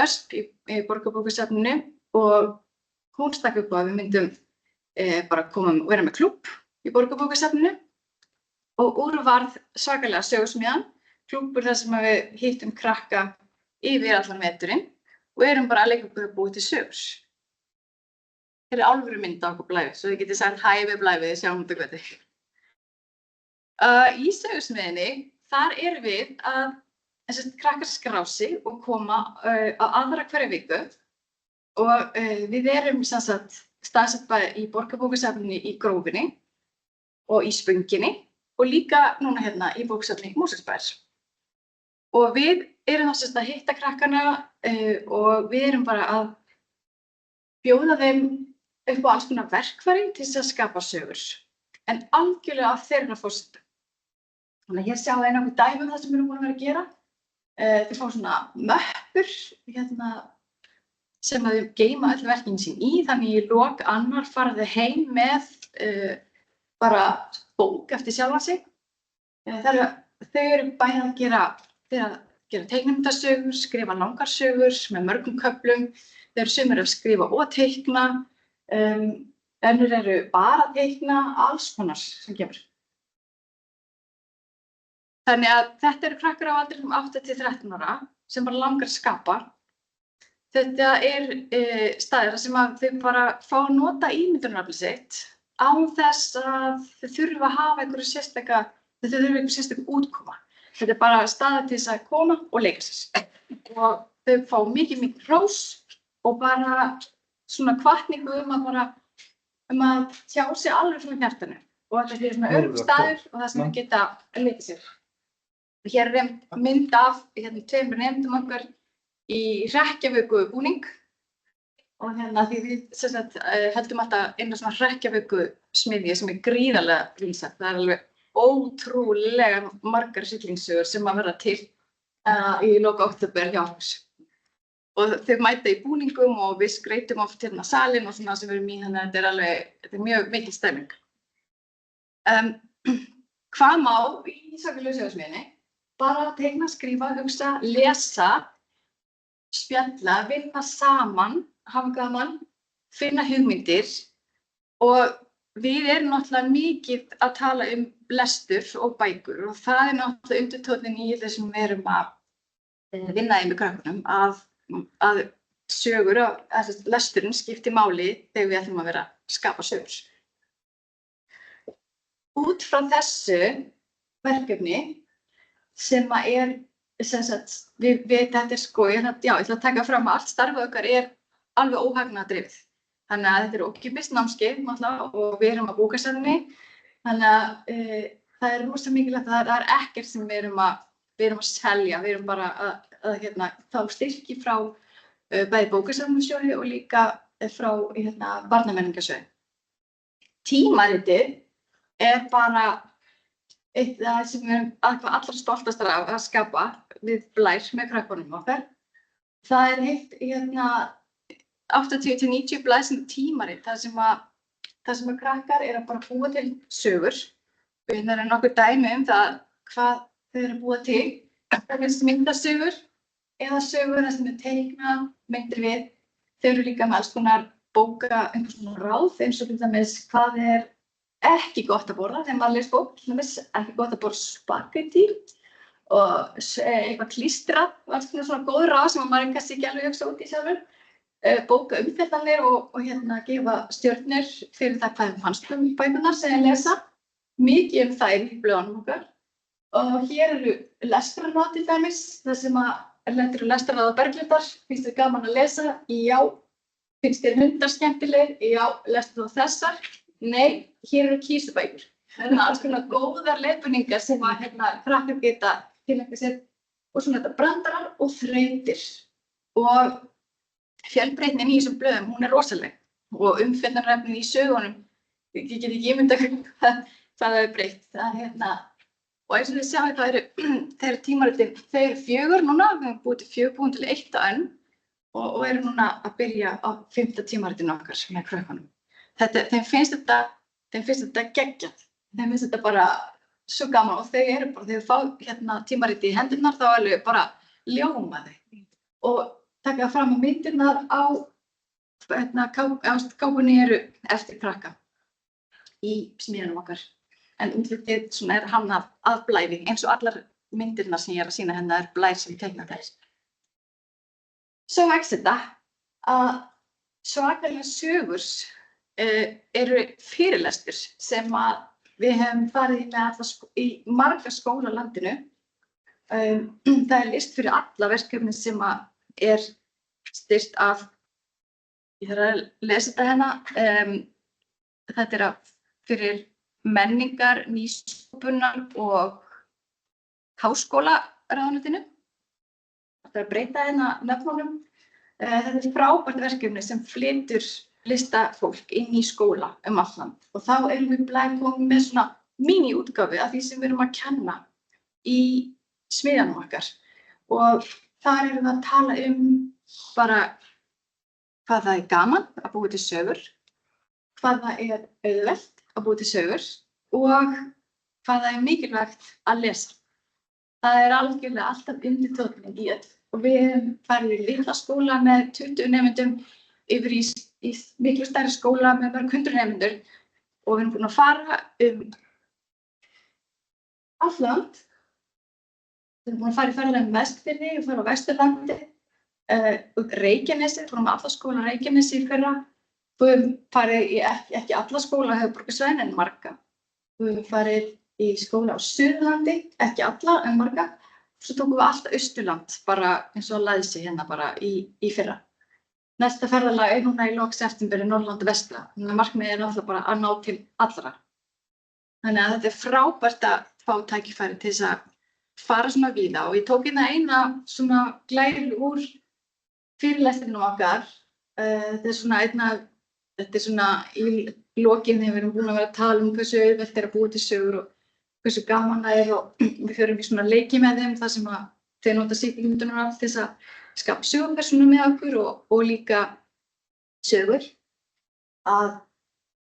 Ösp í Borgarbókasafninu og hún stakk upp á að við myndum bara koma og vera með klúbb í Borgarbókasafninu og úr varð svakalega sögusmíðan, klúbbur þar sem við hittum krakka yfir allan veturinn og erum bara að leika okkur að búa til sögur. Þetta alvöru mynd á okkur Blæfi, svo þið getið sagt hæ við Blæfi, sjáum þetta hvernig. Í sögusmiðinni, þar erum við að krakkar skrá sig og koma á aðra hverja viku og við erum staðsett bæði í Borgarbókasafninu í Grófinni og í Spönginni og líka núna hérna í bókasafni Mosfellsbæjar. Og við erum að hitta krakkana og við erum bara að bjóða þeim upp á alls konar verkfæri til þess að skapa sögur, en algjörlega af þeirra forsendum. Þannig að hér sjáum við nokkuð dæmi það sem við erum búin að vera að gera. Þau fá svona möppur hérna, sem að þau geyma öll verkin sín í, þannig í lok annar fara þau heim með bara bók eftir sjálfan sig. Þau eru bæði að gera teiknimyndasögur, skrifa langar sögur með mörgum köflum. Þau eru sumir að skrifa og teikna, önnur eru bara að teikna, alls konar sem kemur. Þannig að þetta eru krakkar á aldrinum 8 til 13 ára sem bara langar að skapa. Þetta staðir sem að þau bara fá að nota ímyndunaraflið sitt án þess að þau þurfa að hafa einhverju sérstaka útkoma. Þetta er bara staður til þess að koma og leika sér. Og þau fá mikið hrós og bara svona hvatningu að tjá sig alveg frá hjartanu. Og þetta er svona öruggur staður og það sem þau geta að leika sér. Hér er mynd af tveimur nemendum okkar í hrekkjavökubúning. Og hérna því við heldum alltaf eina svona hrekkjavökusmiðju sem er gríðarlega vinsæl. Það er alveg ótrúlega margar hryllingssögur sem að verða til í lok október hjá okkur. Og þau mæta í búningum og við skreytum oft hérna salinn og svona sem við erum í, þannig að þetta er mjög mikil stemming. Hvað má í sakalegu sögursmiðjunni? Bara teikna, skrifa, hugsa, lesa, spjalla, vinna saman, hafa gaman, finna hugmyndir og við erum náttúrulega mikið að tala lestur og bækur og það er náttúrulega undirtónninn í þessum við erum að vinna með krökkunum að sögur og lesturinn skiptir máli þegar við ætlum að vera að skapa sögur. Út frá þessu verkefni sem að þetta er ég ætla að taka fram að allt starfið okkar er alveg óhagnaðardrifið. Þannig að þetta er ókeypis námskeið og við erum á bókasafni. Þannig að það er rosa mikilvægt að það er ekkert sem við erum að selja. Við erum bara að fá styrki frá bæði bókasafnasjóði og líka frá barnamenningarsjóði. Tímaritið er bara eitt sem við erum allra stoltastar af að skapa við Blær með krökkunum okkar. Það er heilt 80 til 90 blaðsíðna tímarit þar sem að krakkar eru að bara búa til sögur. Það er nokkur dæmi það hvað þau eru að búa til. Það finnst myndasögur eða sögur þar sem þau teikna myndir við. Þau eru líka með alls konar einhvers konar ráð eins og til dæmis hvað er ekki gott að borða þegar maður les bók. Til dæmis ekki gott að borða spagetti og eitthvað klístrað. Alls konar svona góð ráð sem maður kannski ekki alveg hugsa út í sjálfur. Bóka umfjallanir og gefa stjörnur fyrir það hvað fannst bækurnar sem ég lesa. Mikið þær í blöðunum okkar. Og hér eru lestrarráð til dæmis, það sem að lestrarráð Berglindar. Finnst þér gaman að lesa? Já. Finnst þér hundar skemmtilegir? Já. Lestu þú þessar? Nei. Hér eru kísubækur. Það eru alls konar góðar leiðbeiningar sem að krakkar geta tileinka sér. Og svona þetta brandarar og þrautir. Og fjölbreytnin í þessum blöðum, hún er rosaleg og umfjöllunarefnið í sögunum, ég get ekki ímyndað hvað það er breytt. Og eins og þið sjáum það eru tímaritin, þau eru 4 núna, við höfum búið til 4 búin til 1 á enn og eru núna að byrja á 5. tímaritinu okkar með krökkunum. Þeim finnst þetta geggjað, þeim finnst þetta bara svo gaman og þegar þau fá tímariti í hendurnar þá alveg bara ljóma þau. Og taka fram að myndirnar á kápunni eru eftir krakka í smíðunum okkar. En útlitið svona hannað að blæði, eins og allar myndirnar sem ég að sýna hérna blær sem teiknað þess. Svo vex þetta að svakalega sögur eru fyrirlestur sem að við hefum farið með í marga skóla á landinu. Það list fyrir alla verkefni sem að styrkt af, ég þarf að lesa þetta hérna, þetta fyrir menningar, nýsköpunar og háskólaráðuneytinu. Þetta breyta hérna nöfnunum. Þetta frábært verkefni sem flytur listafólk inn í skóla allt land. Og þá erum við komið með svona mini-útgáfu af því sem við erum að kenna í smiðjanum okkar. Og þar erum við að tala bara hvað það gaman að búa til sögur, hvað það auðvelt að búa til sögur og hvað það mikilvægt að lesa. Það algjörlega alltaf undirtókning í öll. Og við hefum farið í litla skóla með 20 nemendum yfir í miklu stærri skóla með mörg 100 nemendur og við erum búin að fara allt land. Við erum búin að fara í ferðalag Vestfirði og fara á Vesturlandi, Reykjanesi, fórum alla skóla Reykjanesi í fyrra. Við höfum farið í ekki alla skóla á höfuðborgarsvæðinu en marga. Við höfum farið í skóla á Suðurlandi, ekki alla en marga. Svo tókum við alltaf Austurland, bara eins og að Læsi hérna bara í fyrra. Næsta ferðalag núna í lok september Norðurland vestra. Þannig að markmiðið náttúrulega bara að ná til allra. Þannig að þetta frábært að fá tækifæri til þess að fara svona víða og ég tók hérna eina svona glæru úr fyrirlestrinum okkar. Þetta svona í lokin þegar við erum búin að vera að tala hversu auðvelt að búa til sögur og hversu gaman það og við förum í svona leiki með þeim þar sem að þeir nota sýkingmyndunar til þess að skapa sögupersónur með okkur og líka sögur. Að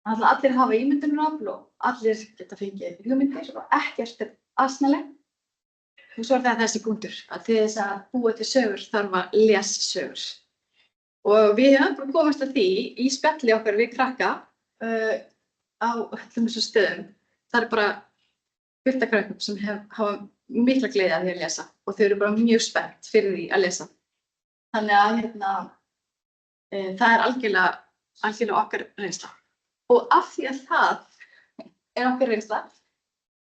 allir hafa ímyndunarafl og allir geta fengið hugmyndir og ekkert asnalegt. Og svo það þessi punktur að til þess að búa til sögur þarf að lesa sögur. Og við höfum komast að því í spjalli okkar við krakka á öllum þessum stöðum. Það bara fullt af krökkum sem hafa mikla gleði að því að lesa og þau eru bara mjög spennt fyrir því að lesa. Þannig að það algjörlega okkar reynsla. Og af því að það okkar reynsla,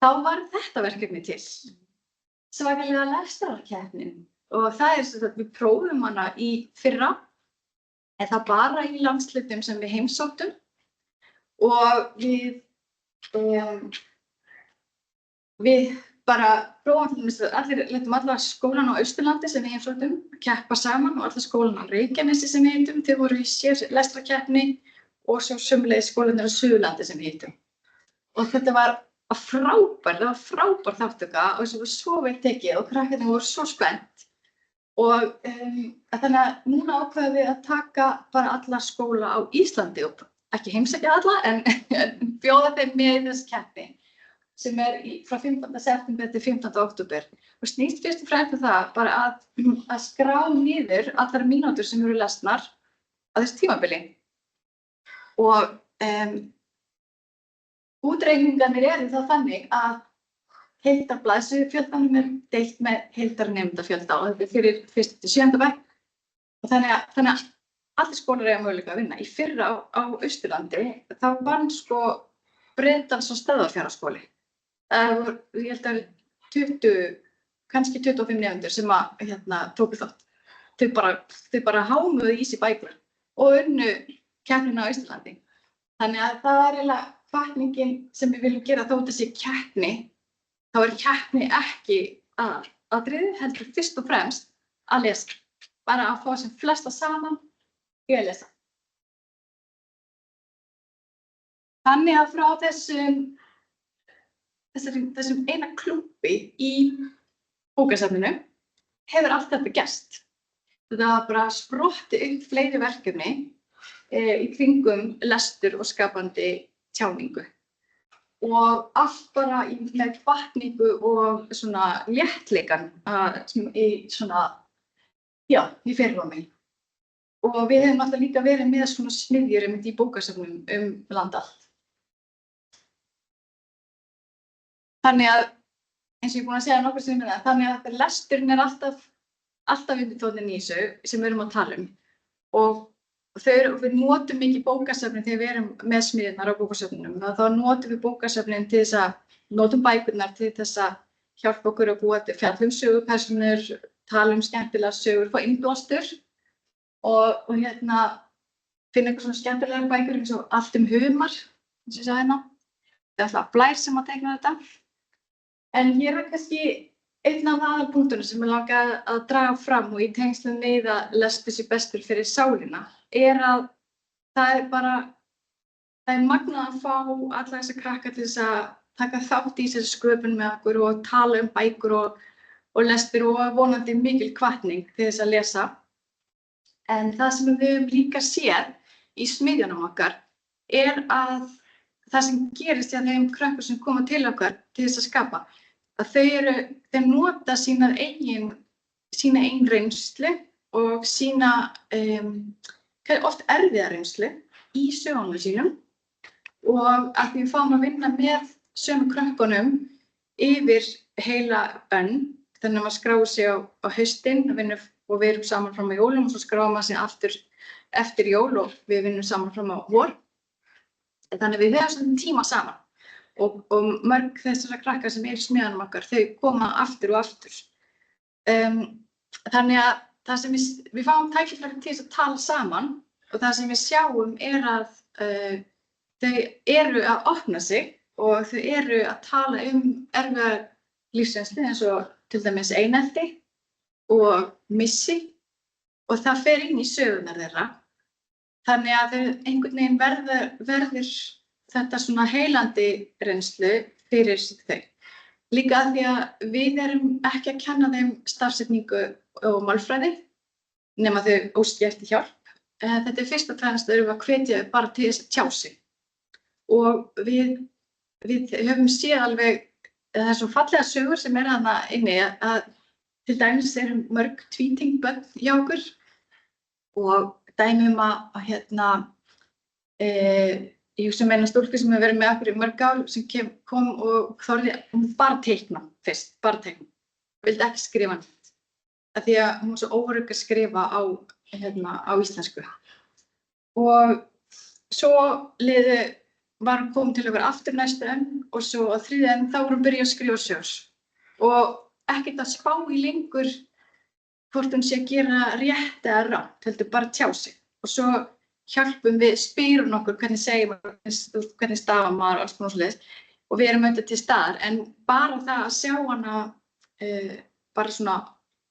þá var þetta verkefni til. Svakalega lestrarkeppnin. Og það sem við prófum hana í fyrra, en það bara í landshlutum sem við heimsóttum. Og við bara prófum letum alla skólan á Austurlandi sem við heimsóttum keppa saman og alla skólan á Reykjanesi sem við hittum. Þau voru í sér lestrarkeppni og svo sömuleiðis skólarnir á Suðurlandi sem við hittum. Og þetta var frábær þátttaka og þessu var svo vel tekið og krakkarnir voru svo spennt. Og þannig að núna ákveðum við að taka bara alla skóla á Íslandi og ekki heimsækja alla en bjóða þeim með í þessu keppni. Sem frá 15. september til 15. október. Og snýst fyrst og fremst það bara að skrá niður allar mínútur sem eru lesnar á þessu tímabili. Og útreikningarnir eru þá þannig að heildarblaðsfjöldanum deilt með heildarnemendafjölda og þetta fyrir 1. til 7. bekk. Og þannig að allir skólar eiga möguleika að vinna. Í fyrra á Austurlandi þá vann Breiðdals- og Stöðvarfjarðarskóli. Ég held að 20, kannski 25 nemendur sem tóku þátt. Þau bara hámuðu í sig bækur og unnu keppnina á Austurlandi. Þannig að það eiginlega hvatningin sem við viljum gera þótt þessi keppni, þá keppni ekki atriði, heldur fyrst og fremst að lesa. Bara að fá sem flesta saman í að lesa. Þannig að frá þessum eina klúbbi í bókasafninu hefur allt þetta gerst. Þetta var bara sprottið upp fleiri verkefni í kringum lestur og skapandi tjáningu. Og allt bara með hvatningu og svona léttleikan í fyrirrúmi. og við hefum alltaf líka verið með svona smiðjur í bókasöfnum land allt. Þannig að, eins og ég er búin að segja nokkur sinnum með það, þannig að lesturinn alltaf undirtónninn í þessu sem við erum að tala og við notum mikið bókasöfnin þegar við erum með smiðjurnar á bókasöfnunum. Þá notum við bókasöfnin til þess að notum bækurnar til þess að hjálpa okkur að búa til fjalla sögupersónur, tala skemmtilega sögur, fá innblástur og finna einhver svona skemmtilegar bækur eins og Allt humar, eins og ég sagði hérna. Það alltaf Blær sem að teikna þetta. En hér kannski einn af aðalpunktunum sem ég langaði að draga fram og í tengslum við að lestur sé bestur fyrir sálina að það er magnað að fá alla þessa krakka til þess að taka þátt í þessari sköpun með okkur og tala bækur og lestur og vonandi mikil hvatning til þess að lesa. En það sem við höfum líka séð í smiðjunum okkar að það sem gerist hjá þeim krökkum sem koma til okkar til þess að skapa, að þeir nota sína eigin reynslu og sína oft erfiða reynslu í sögunum sínum og að við fáum að vinna með sömu krökkunum yfir heila önn, þannig að maður skráir sig á haustin og við erum saman fram á jólum og svo skráum maður sig aftur eftir jól og við vinnum saman fram á vor. Þannig að við höfum svona tíma saman og mörg þessara krakkar sem í smiðjunum okkar, þau koma aftur og aftur. Þannig að það sem við fáum tækifæri til þess að tala saman og það sem við sjáum að þau eru að opna sig og þau eru að tala erfiða lífsreynslu eins og til dæmis einelti og missi og það fer inn í sögurnar þeirra. Þannig að þau einhvern veginn verður þetta svona heilandi reynslu fyrir þau. Líka af því að við erum ekki að kenna þeim stafsetningu og málfræði nema þau óski eftir hjálp. Þetta er fyrst og fremst að við hvetja þau bara til þess að tjá sig. Og við höfum séð alveg, það er svo fallega sögur sem þarna inni að til dæmis eru mörg tvítyngd hjá okkur og dæmi ég hugsa eina stúlku sem hefur verið með okkur í mörg ár sem kom og þorði bara teikna fyrst, bara teikna. Vildi ekki skrifa neitt. Af því að hún var svo óörugg að skrifa á íslensku. Og svo var hún komin til okkur aftur næstu önn og svo á þriðju önn þá var hún byrjuð að skrifa sögur. Og ekkert að spá í lengur hvort hún sé að gera rétt eða rangt, heldur bara tjá sig. Og svo hjálpum við, spyrum okkur hvernig segir maður, hvernig stafar maður og alls konar svoleiðis. Og við erum auðvitað til staðar, en bara það að sjá hana bara svona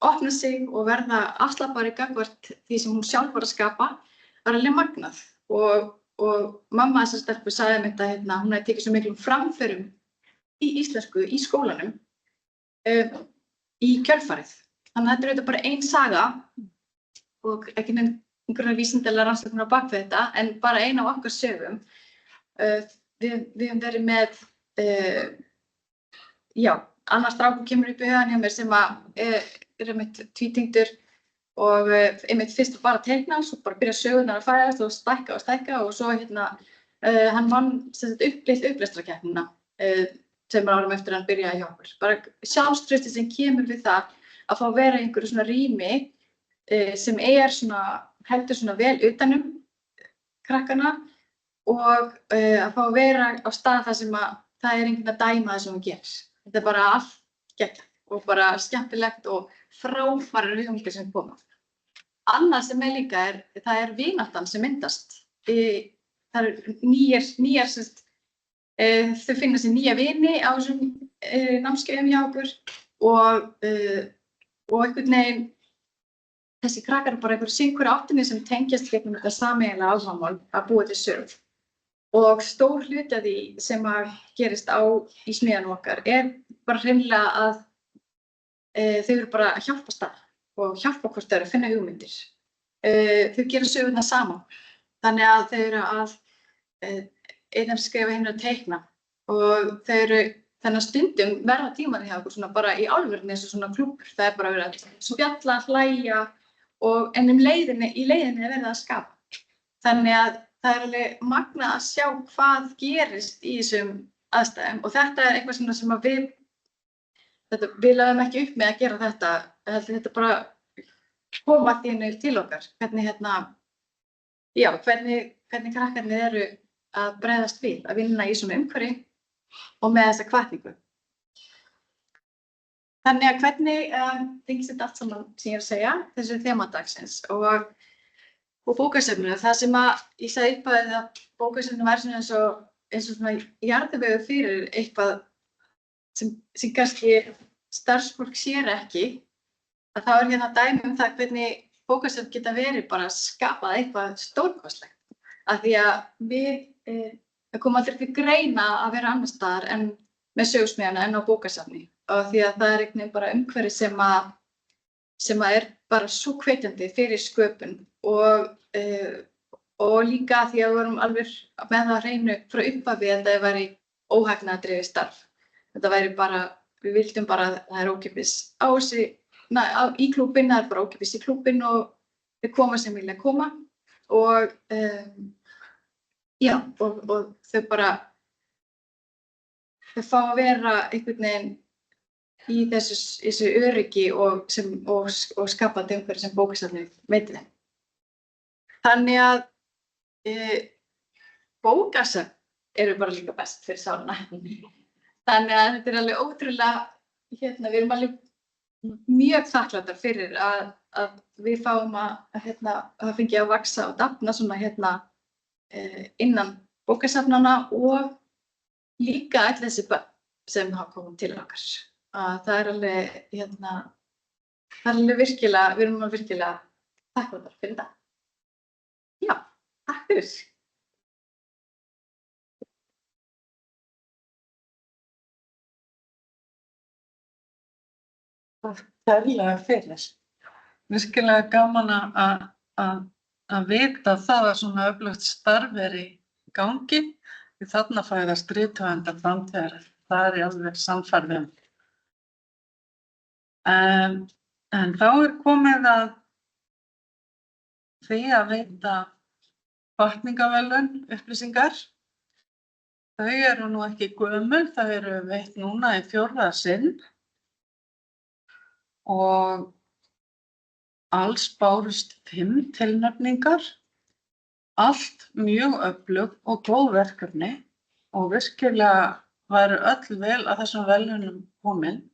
opna sig og verða afslappari gagnvart því sem hún sjálf var að skapa, var alveg magnað. Og mamma þessar stelpu sagði mér þetta, hún hefði tekið svo miklum framförum í íslensku í skólanum í kjölfarið. Þannig að þetta er auðvitað bara ein saga og ekki einhverjar vísindalegar rannsóknir á bak við þetta, en bara ein af okkar sögum. Við höfum verið með, annar strákur kemur upp í hugann hjá mér sem er einmitt tvítengdur og einmitt fyrst bara teikna, svo bara byrja sögurnar að færast og stækka og svo hann vann upplestrakeppnina sem árum eftir hann byrjaði hjá okkur. Bara sjálfstraustið sem kemur við það að fá að vera í einhverju svona rými sem svona heldur svona vel utanum krakkana og að fá að vera á stað þar sem að það er enginn að dæma það sem hún gerir. Þetta er bara allt geggjað og bara skemmtilegt og frábærar hugmyndir sem koma. Annað sem líka það er vináttan sem myndast. Það eru nýjar þau finna sér nýja vini á þessum námskeiðum hjá okkur og einhvern veginn þessi krakkar bara einhverju áttinni sem tengjast gegnum þetta sameiginlega áhugamál að búa til sögur. Og stór hluti af því sem að gerist í smiðjunum okkar bara hreinlega að þau eru bara að hjálpa stað og hjálpa hvort þau eru að finna hugmyndir. Þau gera sögurnar saman. Þannig að þau eru að einn skrifa hinn að teikna og þau eru þannig að stundum verða tímarnir hjá okkur svona bara í alvörunni eins og svona klúbbur. Það er bara verið að spjalla, hlæja en í leiðinni er verið að skapa. Þannig að það er alveg magnað að sjá hvað gerist í þessum aðstæðum og þetta er eitthvað sem að við lögum ekki upp með að gera þetta. Þetta bara kom allt í einu til okkar. Hvernig krakkarnir eru að bregðast við, að vinna í þessum umhverfi og með þessa hvatningu. Þannig að hvernig tengist þetta allt saman sem ég er að segja, þessu þemadagsins og bókasöfninu. Það sem að ég sagði upphafi að bókasöfninu var eins og svona jarðvegur fyrir eitthvað sem kannski starfsfólk sér ekki, að þá er hérna dæmi það hvernig bókasöfn geta verið bara skapað eitthvað stórkostlegt. Af því að það kom aldrei til greina að vera annars staðar en með sögusmiðjuna en á bókasafni. Og því að það er einhvern veginn bara umhverfi sem er bara svo hvetjandi fyrir sköpun og líka því að við vorum alveg með það að hreinu frá upphafi að það væri óhagnaðardrifið starf. Þetta væri bara, við vildum bara að það er ókeypis í klúbbinn, það er bara ókeypis í klúbbinn og þau koma sem vilja koma og þau bara þau fá að vera einhvern veginn í þessu öryggi og skapandi umhverfi sem bókasafnið veitir þeim. Þannig að bókasöfn eru bara líka best fyrir sálina. Þannig að þetta er alveg ótrúlega, við erum alveg mjög þakklátar fyrir að við fáum að fengi að vaxa og dafna svona innan bókasafnana og líka öll þessi börn sem hafa komið til okkar. Það er alveg, virkilega, við erum virkilega þakklátar fyrir það. Já, takk fyrir. Takk kærlega fyrir. Virkilega gaman að vita það að svona öflugt starf er í gangi. Því þarna fæðast rithöfundar framtíðar. Það er ég alveg sannfærð um. En þá er komið að því að veita hvatningarverðlaun upplýsingar. Þau eru nú ekki gömul, þau eru veitt núna í 4. sinn. Og alls bárust 5 tilnefningar, allt mjög öflug og góð verkefni og virkilega væru öll vel að þessum verðlaunum komin.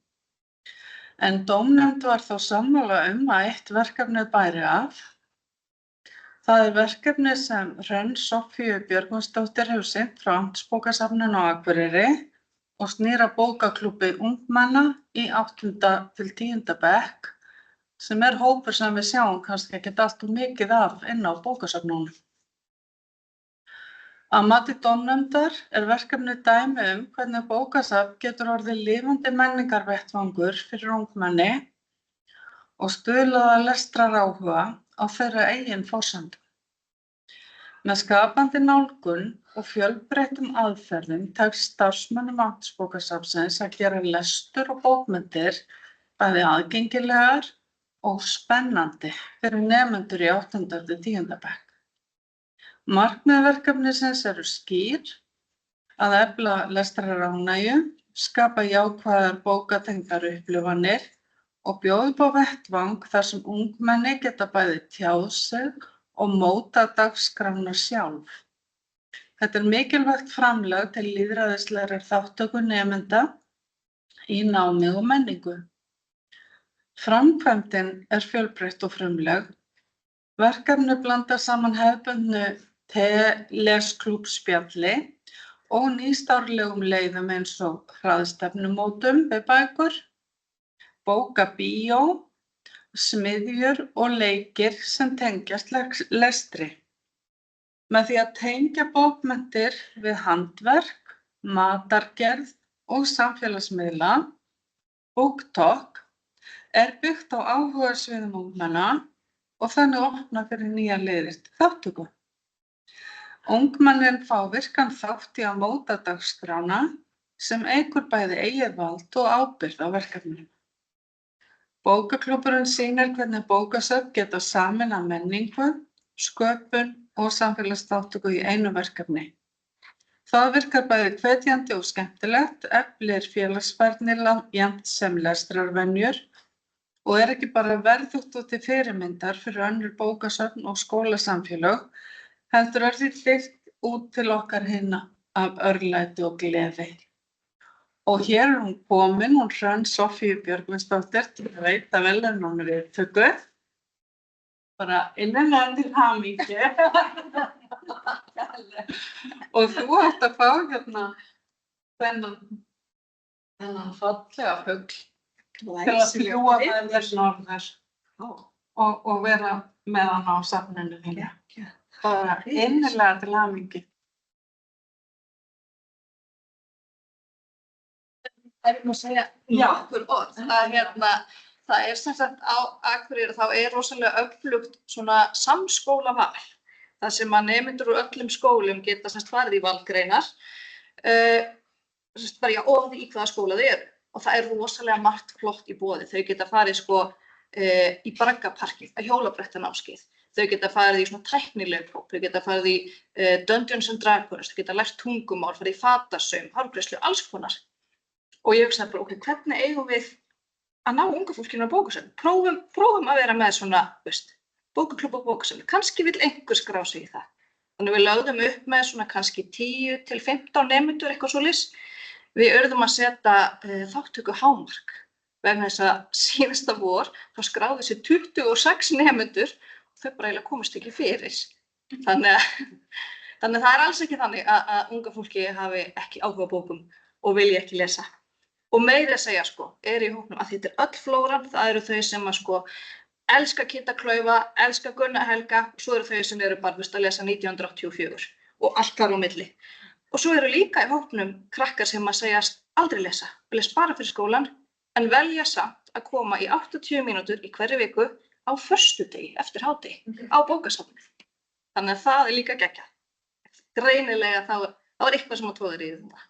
En dómnefnd var þó sammála að eitt verkefni bæri af. Það er verkefni sem Hrönn Soffíu Björgvinsdóttir hefur sinnt frá Amtsbókasafninu á Akureyri og snýr að bókaklúbbi ungmenna í 8. til 10. bekk, sem er hópur sem við sjáum kannski ekkert allt of mikið af inn á bókasafnunum. Að mati dómnefndar er verkefni dæmi hvernig bókasafn getur orðið lifandi menningarvettvangur fyrir ungmenni og stuðlað að lestraráhuga á þeirra eigin forsendum. Með skapandi nálgun og fjölbreyttum aðferðum tekst starfsmönnum Amtsbókasafnsins að gera lestur og bókmenntir bæði aðgengilegar og spennandi fyrir nemendur í 8. til 10. bekk. Markmið verkefnisins eru skýr, að efla lestraránægju, skapa jákvæðar bókatengdar upplifanir og bjóða upp á vettvang þar sem ungmenni geta bæði tjáð sig og móta dagskrána sjálf. Þetta er mikilvægt framlag til lýðræðislegrar þátttöku nemenda í námi og menningu. Framkvæmdin er fjölbreytt og frumleg. Verkefni blanda saman hefðbundnu lesklúbbsspjalli og nýstárlegum leiðum eins og hraðstefnumótum við bækur, bókabíó, smiðjur og leikir sem tengjast lestri. Með því að tengja bókmenntir við handverk, matargerð og samfélagsmiðla, BookTok, er byggt á áhugasviðum ungmenna og þannig opna fyrir nýja leiðir til þátttöku. Ungmennin fá virkan þátt í að móta dagskrána sem eykur bæði eigið vald og ábyrgð á verkefninu. Bókaklúbburinn sýnir hvernig bókasöfn geta sameinað menningu, sköpun og samfélagsþátttöku í einu verkefni. Það virkar bæði hvetjandi og skemmtilegt, eflir félagsfærni jafnt sem lestrarvenjur og er ekki bara verðugt og til fyrirmyndar fyrir önnur bókasöfn og skólasamfélög, heldur er því deilt út til okkar hinna af örlæti og gleði. Og hér er hún komin, hún Hrönn Soffía Björgvinsdóttir, til að veita verðlaunum viðtöku. Bara innilega til hamingju. Og þú átt að fá hérna þennan fallega fugl til að fljúga með þér norður og vera með hann á safninu þínu. Bara innilega til hamingju. Ef ég má segja nokkur orð, það er sem sagt á Akureyri þá er rosalega öflugt svona samskólaval, þar sem að nemendur úr öllum skólum geta sem sagt farið í valgreinar, bara og í hvaða skóla þau eru. Og það er rosalega margt flott í boði. Þau geta farið í Braggaparkið, á hjólabrettanámskeið. Þau geta farið í svona tæknilegpróf, þau geta farið í Dungeons and Dragons, þau geta lært tungumál, farið í fatasaum, hárgreiðslu, alls konar. Og ég hugsaði bara, hvernig eigum við að ná unga fólkinu á bókasöfn? Prófum að vera með svona, bókaklúbb og bókasöfn. Kannski vill einhver skrá sig í það. Þannig við lögðum upp með svona kannski 10 til 15 nemendur, eitthvað svoleiðis. Við urðum að setja þátttöku hámark. Vegna þess að síðasta vor, þá skráðu sig 26 nemendur og þau bara eiginlega komist ekki fyrir. Þannig að það er alls ekki þannig að unga fólki hafi ekki áhuga á bókum og vilji ekki lesa. Og meira að segja er í hópnum að þetta er öll flóran, það eru þau sem að elska Kidda Klaufa, elska Gunnar Helga og svo eru þau sem eru bara að lesa 1984 og allt þar á milli. Og svo eru líka í hópnum krakkar sem að segjast aldrei lesa, vilja spara fyrir skólan en velja samt að koma í 80 mínútur í hverri viku á föstudegi eftir hádegi á bókasafnið. Þannig að það er líka geggjað. Greinilega þá er eitthvað sem að tróðir í þetta.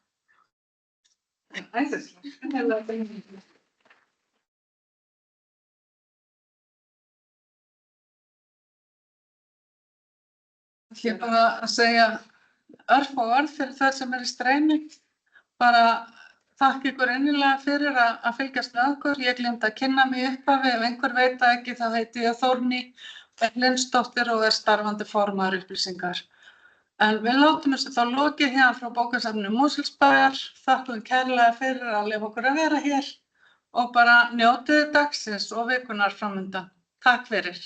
Ég bara að segja örfá orð fyrir það sem er í streymi. Bara þakka ykkur innilega fyrir að fylgjast með okkur. Ég gleymdi að kynna mig í upphafi, ef einhver veit það ekki þá heiti ég Þórný Lindsdóttir og er starfandi formaður upplýsingar. En við látum þessu þá lokið hérna frá bókasafninu Mosfellsbæjar. Þakkum kærlega fyrir að leyfa okkur að vera hér og bara njótið dagsins og vikunnar framundan. Takk fyrir.